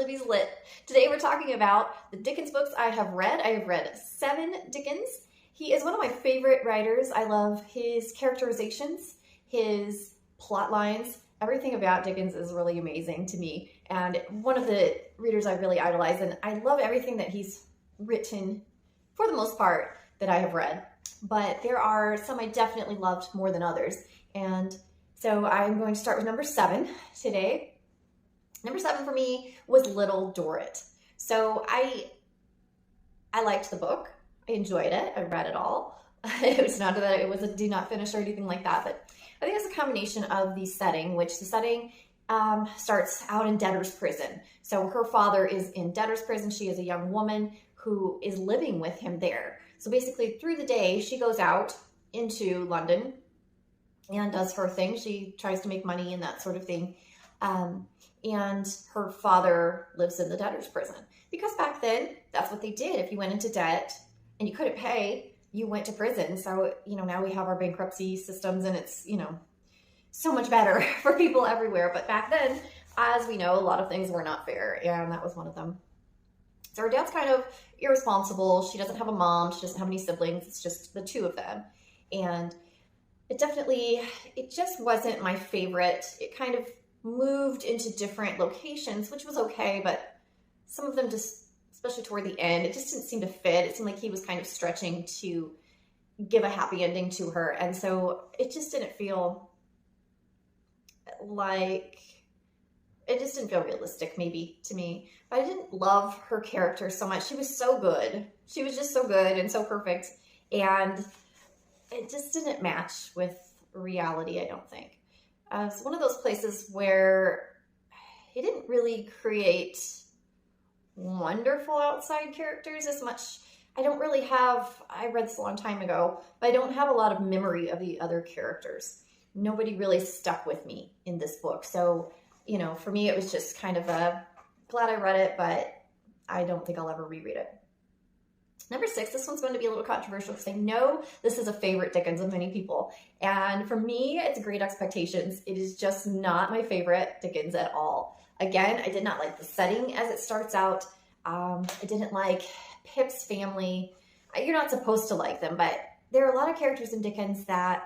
Libby's Lit. Today we're talking about the Dickens books I have read. I have read 7 Dickens. He is one of my favorite writers. I love his characterizations, his plot lines. Everything about Dickens is really amazing to me. And one of the readers I really idolize, and I love everything that he's written for the most part that I have read. But there are some I definitely loved more than others. And so I'm going to start with number 7 today. Number 7 for me was Little Dorrit. So I liked the book. I enjoyed it. I read it all. It was not that it was a do not finish or anything like that, but I think it's a combination of the setting, which the setting starts out in debtor's prison. So her father is in debtor's prison. She is a young woman who is living with him there. So basically through the day, she goes out into London and does her thing. She tries to make money and that sort of thing. And her father lives in the debtor's prison. Because back then, that's what they did. If you went into debt and you couldn't pay, you went to prison. So, now we have our bankruptcy systems and it's, so much better for people everywhere. But back then, as we know, a lot of things were not fair. And that was one of them. So her dad's kind of irresponsible. She doesn't have a mom. She doesn't have any siblings. It's just the two of them. And it just wasn't my favorite. It kind of moved into different locations, which was okay, but some of them just, especially toward the end, it just didn't seem to fit. It seemed like he was kind of stretching to give a happy ending to her. And so it just didn't feel realistic maybe to me. But I didn't love her character so much. She was so good. She was just so good and so perfect. And it just didn't match with reality, I don't think. It's one of those places where he didn't really create wonderful outside characters as much. I read this a long time ago, but I don't have a lot of memory of the other characters. Nobody really stuck with me in this book. So, for me, it was just kind of glad I read it, but I don't think I'll ever reread it. Number 6, this one's going to be a little controversial because I know this is a favorite Dickens of many people. And for me, it's Great Expectations. It is just not my favorite Dickens at all. Again, I did not like the setting as it starts out. I didn't like Pip's family. You're not supposed to like them, but there are a lot of characters in Dickens that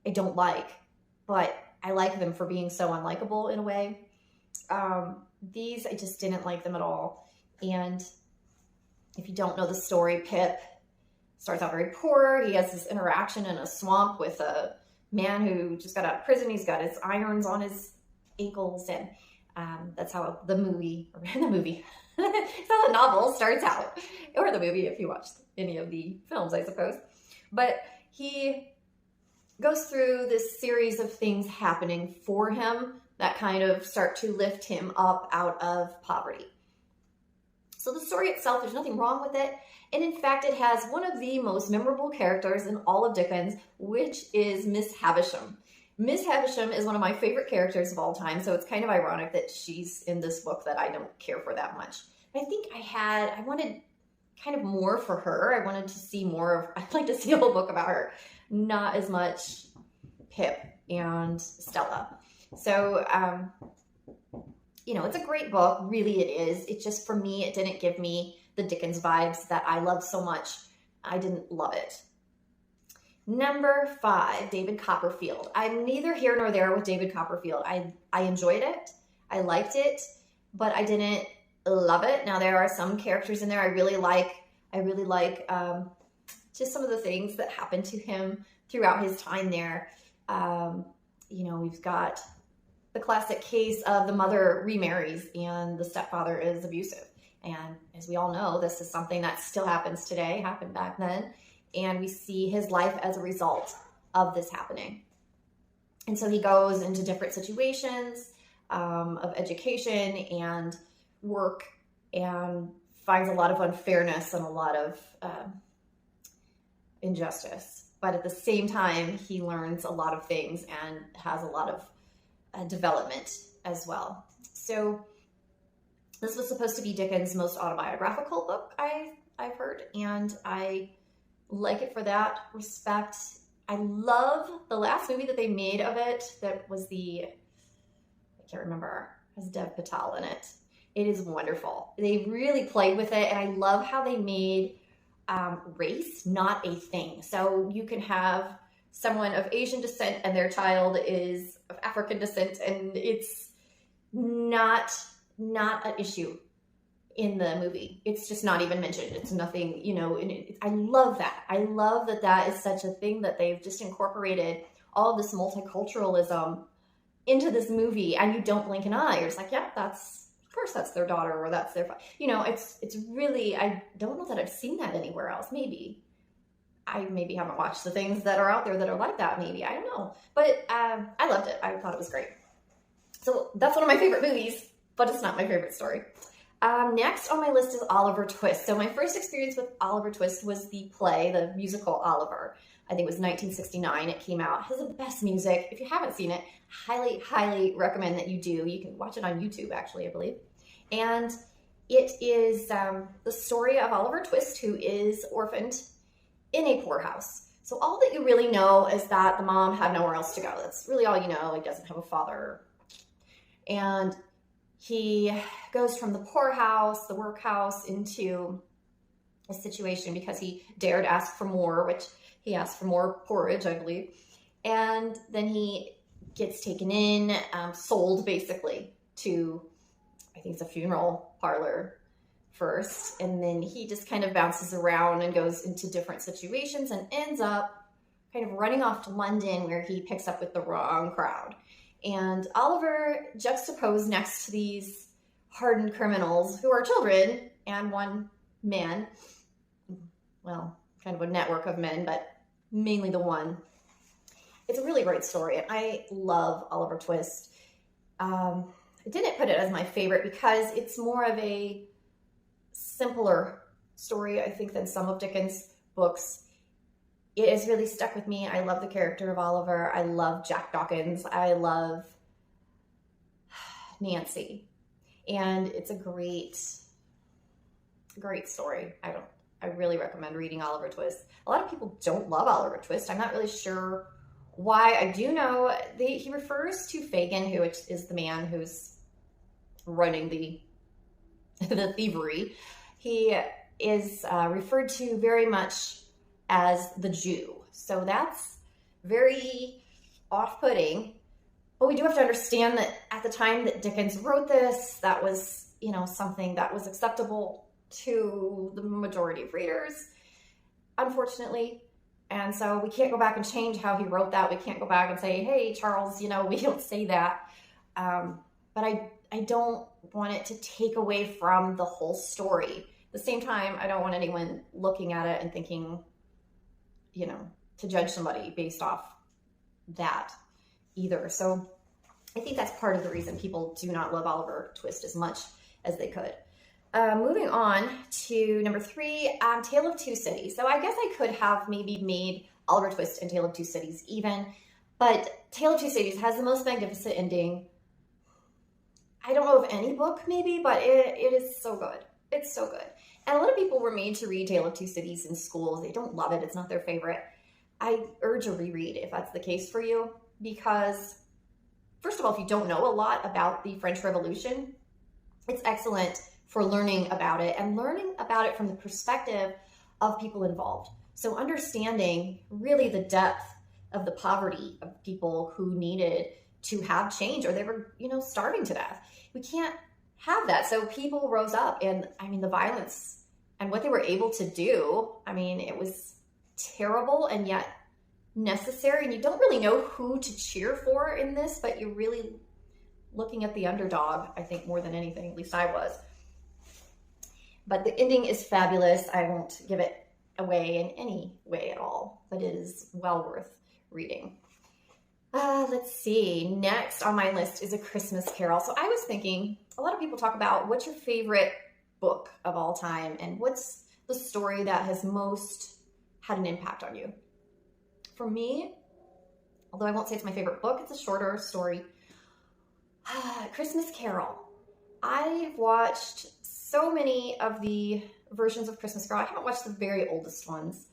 I don't like, but I like them for being so unlikable in a way. These, I just didn't like them at all. And if you don't know the story, Pip starts out very poor. He has this interaction in a swamp with a man who just got out of prison. He's got his irons on his ankles, and that's how the novel starts out, or the movie if you watch any of the films, I suppose. But he goes through this series of things happening for him that kind of start to lift him up out of poverty. So the story itself, there's nothing wrong with it. And in fact, it has one of the most memorable characters in all of Dickens, which is Miss Havisham. Miss Havisham is one of my favorite characters of all time. So it's kind of ironic that she's in this book that I don't care for that much. I think I wanted kind of more for her. I wanted to see I'd like to see a whole book about her. Not as much Pip and Stella. So, it's a great book. Really, it is. It just, for me, it didn't give me the Dickens vibes that I love so much. I didn't love it. Number 5, David Copperfield. I'm neither here nor there with David Copperfield. I enjoyed it. I liked it, but I didn't love it. Now, there are some characters in there I really like. Just some of the things that happened to him throughout his time there. We've got the classic case of the mother remarries and the stepfather is abusive. And as we all know, this is something that still happens today, happened back then. And we see his life as a result of this happening. And so he goes into different situations of education and work and finds a lot of unfairness and a lot of injustice. But at the same time, he learns a lot of things and has a lot of development as well. So this was supposed to be Dickens' most autobiographical book, I've heard, and I like it for that respect. I love the last movie that they made of it. That was I can't remember, it has Dev Patel in it. It is wonderful. They really played with it, and I love how they made race not a thing. So you can have someone of Asian descent and their child is of African descent, and it's not an issue in the movie. It's just not even mentioned. It's nothing, you know, and I love that. I love that that is such a thing, that they've just incorporated all of this multiculturalism into this movie, and you don't blink an eye. You're just like, yeah, that's, of course that's their daughter, or that's their, you know, it's really, I don't know that I've seen that anywhere else. Maybe I haven't watched the things that are out there that are like that. Maybe, I don't know, but I loved it. I thought it was great. So that's one of my favorite movies, but it's not my favorite story. Next on my list is Oliver Twist. So my first experience with Oliver Twist was the play, the musical Oliver. I think it was 1969 it came out. It has the best music. If you haven't seen it, highly, highly recommend that you do. You can watch it on YouTube, actually, I believe. And it is the story of Oliver Twist, who is orphaned in a poorhouse. So all that you really know is that the mom had nowhere else to go. That's really all you know. He doesn't have a father. And he goes from the poorhouse, the workhouse, into a situation because he dared ask for more, which he asked for more porridge, I believe. And then he gets taken in, sold basically to, I think it's a funeral parlor first. And then he just kind of bounces around and goes into different situations and ends up kind of running off to London, where he picks up with the wrong crowd. And Oliver, juxtaposed next to these hardened criminals who are children and one man, well, kind of a network of men, but mainly the one. It's a really great story, and I love Oliver Twist. I didn't put it as my favorite because it's more of a simpler story, I think, than some of Dickens' books. It has really stuck with me. I love the character of Oliver. I love Jack Dawkins. I love Nancy. And it's a great story. I really recommend reading Oliver Twist. A lot of people don't love Oliver Twist. I'm not really sure why. I do know he refers to Fagin, who is the man who's running the thievery. He is referred to very much as the Jew. So that's very off-putting. But we do have to understand that at the time that Dickens wrote this, that was, you know, something that was acceptable to the majority of readers, unfortunately. And so we can't go back and change how he wrote that. We can't go back and say, hey, Charles, you know, we don't say that. But I don't want it to take away from the whole story. At the same time, I don't want anyone looking at it and thinking, you know, to judge somebody based off that either. So I think that's part of the reason people do not love Oliver Twist as much as they could. Moving on to number 3, Tale of Two Cities. So I guess I could have maybe made Oliver Twist and Tale of Two Cities even, but Tale of Two Cities has the most magnificent ending. I don't know of any book maybe, but it is so good. It's so good. And a lot of people were made to read Tale of Two Cities in school. They don't love it. It's not their favorite. I urge a reread if that's the case for you, because first of all, if you don't know a lot about the French Revolution, it's excellent for learning about it and learning about it from the perspective of people involved. So understanding really the depth of the poverty of people who needed to have change, or they were, you know, starving to death. We can't have that. So people rose up, and I mean, the violence and what they were able to do, I mean, it was terrible and yet necessary. And you don't really know who to cheer for in this, but you're really looking at the underdog, I think, more than anything. At least I was. But the ending is fabulous. I won't give it away in any way at all, but it is well worth reading. Let's see. Next on my list is A Christmas Carol. So I was thinking, a lot of people talk about what's your favorite book of all time and what's the story that has most had an impact on you. For me, although I won't say it's my favorite book, it's a shorter story. Christmas Carol. I've watched so many of the versions of Christmas Carol. I haven't watched the very oldest ones,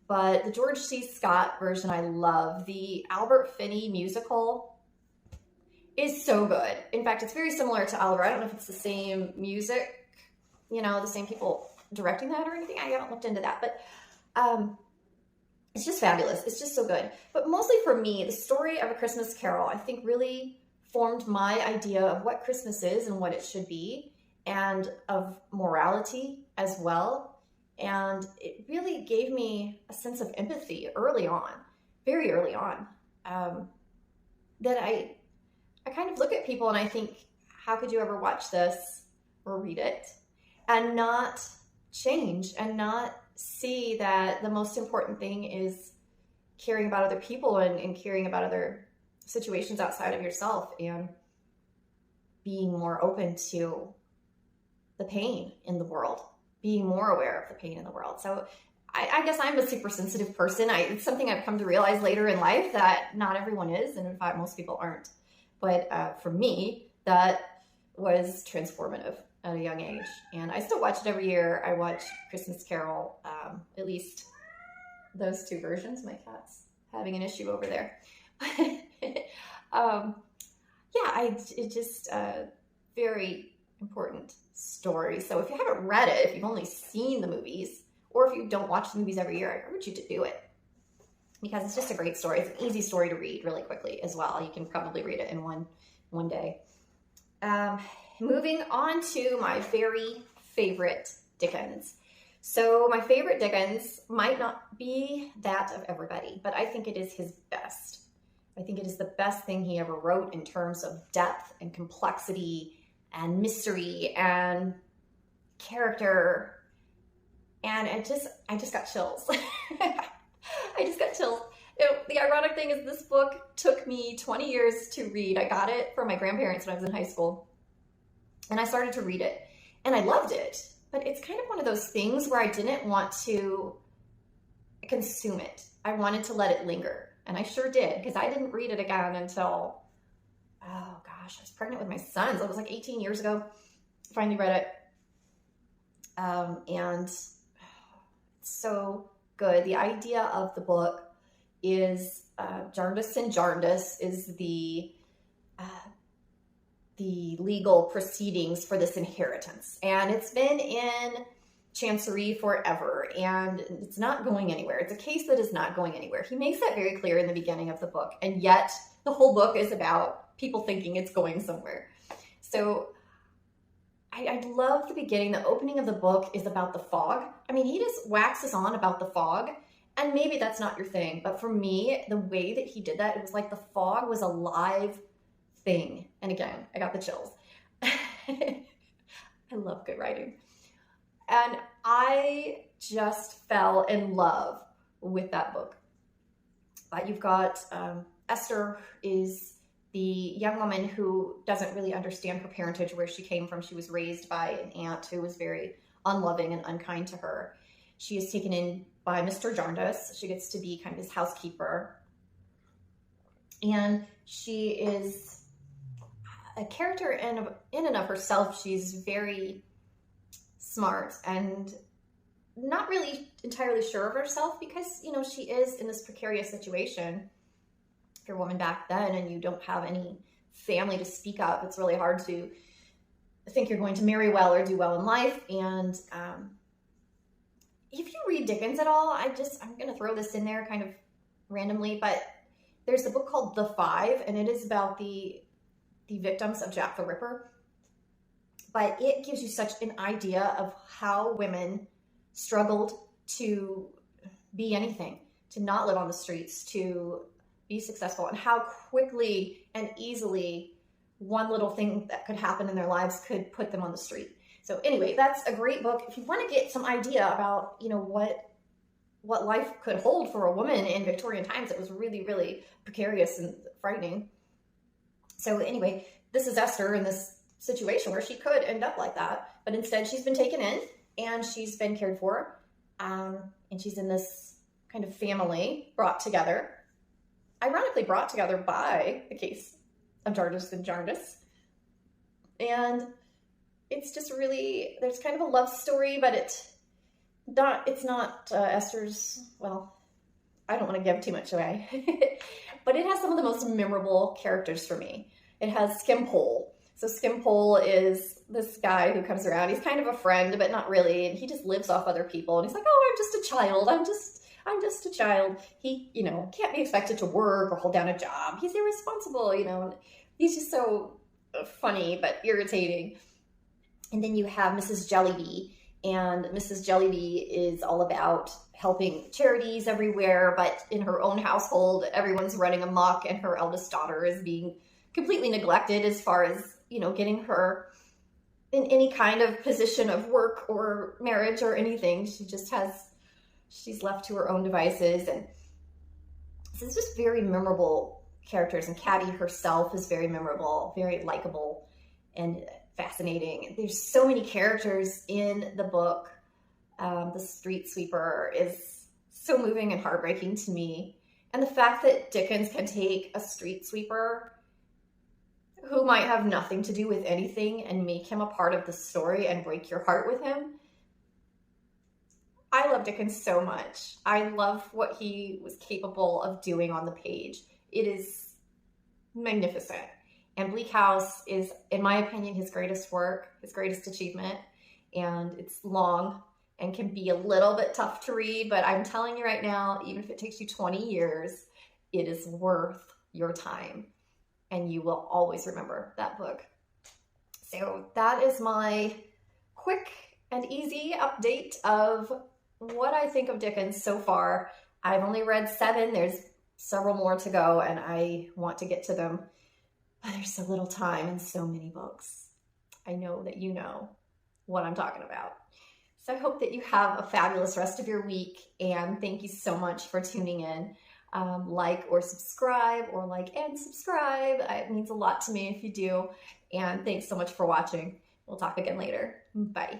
but the George C. Scott version I love. The Albert Finney musical is so good. In fact, it's very similar to Oliver. I don't know if it's the same music, the same people directing that or anything. I haven't looked into that, but it's just fabulous. It's just so good. But mostly for me, the story of A Christmas Carol, I think, really formed my idea of what Christmas is and what it should be, and of morality as well. And it really gave me a sense of empathy early on, very early on, that I kind of look at people and I think, how could you ever watch this or read it and not change and not see that the most important thing is caring about other people and caring about other situations outside of yourself and being more open to the pain in the world, being more aware of the pain in the world. So I guess I'm a super sensitive person. It's something I've come to realize later in life that not everyone is, and in fact, most people aren't. But for me, that was transformative at a young age. And I still watch it every year. I watch Christmas Carol, at least those two versions. My cat's having an issue over there. It's just a very important story. So if you haven't read it, if you've only seen the movies, or if you don't watch the movies every year, I urge you to do it, because it's just a great story. It's an easy story to read really quickly as well. You can probably read it in one day. Moving on to my very favorite Dickens. So my favorite Dickens might not be that of everybody, but I think it is his best. I think it is the best thing he ever wrote in terms of depth and complexity and mystery and character. And I just got chills. I just got chills. The ironic thing is this book took me 20 years to read. I got it from my grandparents when I was in high school. And I started to read it. And I loved it. But it's kind of one of those things where I didn't want to consume it. I wanted to let it linger. And I sure did, because I didn't read it again until, oh gosh, I was pregnant with my sons. It was like 18 years ago. Finally read it. And it's so good. The idea of the book is Jarndyce and Jarndyce is the legal proceedings for this inheritance. And it's been in Chancery forever, and it's not going anywhere. It's a case that is not going anywhere. He makes that very clear in the beginning of the book, and yet the whole book is about people thinking it's going somewhere. So I love the beginning. The opening of the book is about the fog. I mean, he just waxes on about the fog, and maybe that's not your thing, but for me, the way that he did that, it was like the fog was a live thing. And again, I got the chills. I love good writing. And I just fell in love with that book. You've got Esther is the young woman who doesn't really understand her parentage, where she came from. She was raised by an aunt who was very unloving and unkind to her. She is taken in by Mr. Jarndyce. She gets to be kind of his housekeeper. And she is a character in and of herself. She's very smart and not really entirely sure of herself because, she is in this precarious situation. If you're a woman back then and you don't have any family to speak of, it's really hard to think you're going to marry well or do well in life. And if you read Dickens at all, I'm going to throw this in there kind of randomly, but there's a book called The Five, and it is about the victims of Jack the Ripper. But it gives you such an idea of how women struggled to be anything, to not live on the streets, to be successful, and how quickly and easily one little thing that could happen in their lives could put them on the street. So anyway, that's a great book. If you want to get some idea about, what life could hold for a woman in Victorian times, it was really, really precarious and frightening. So anyway, this is Esther in this situation where she could end up like that, but instead she's been taken in and she's been cared for, and she's in this kind of family ironically brought together by the case of Jarndyce and Jarndyce. And it's just really, there's kind of a love story, but it's not Esther's, well, I don't want to give too much away, but it has some of the most memorable characters for me. It has Skimpole. So Skimpole is this guy who comes around. He's kind of a friend, but not really. And he just lives off other people. And he's like, oh, I'm just a child. I'm just a child. He, can't be expected to work or hold down a job. He's irresponsible, And he's just so funny, but irritating. And then you have Mrs. Jellyby. And Mrs. Jellyby is all about helping charities everywhere, but in her own household, everyone's running amok, and her eldest daughter is being completely neglected as far as, getting her in any kind of position of work or marriage or anything. She's left to her own devices. And so it's just very memorable characters. And Caddy herself is very memorable, very likable, and fascinating. There's so many characters in the book. The street sweeper is so moving and heartbreaking to me. And the fact that Dickens can take a street sweeper who might have nothing to do with anything and make him a part of the story and break your heart with him. I love Dickens so much. I love what he was capable of doing on the page. It is magnificent. And Bleak House is, in my opinion, his greatest work, his greatest achievement. And it's long and can be a little bit tough to read, but I'm telling you right now, even if it takes you 20 years, it is worth your time. And you will always remember that book. So that is my quick and easy update of what I think of Dickens so far. I've only read 7. There's several more to go, and I want to get to them. But there's so little time and so many books. I know that you know what I'm talking about. So I hope that you have a fabulous rest of your week, and thank you so much for tuning in. Like or subscribe, or like and subscribe. It means a lot to me if you do. And thanks so much for watching. We'll talk again later. Bye.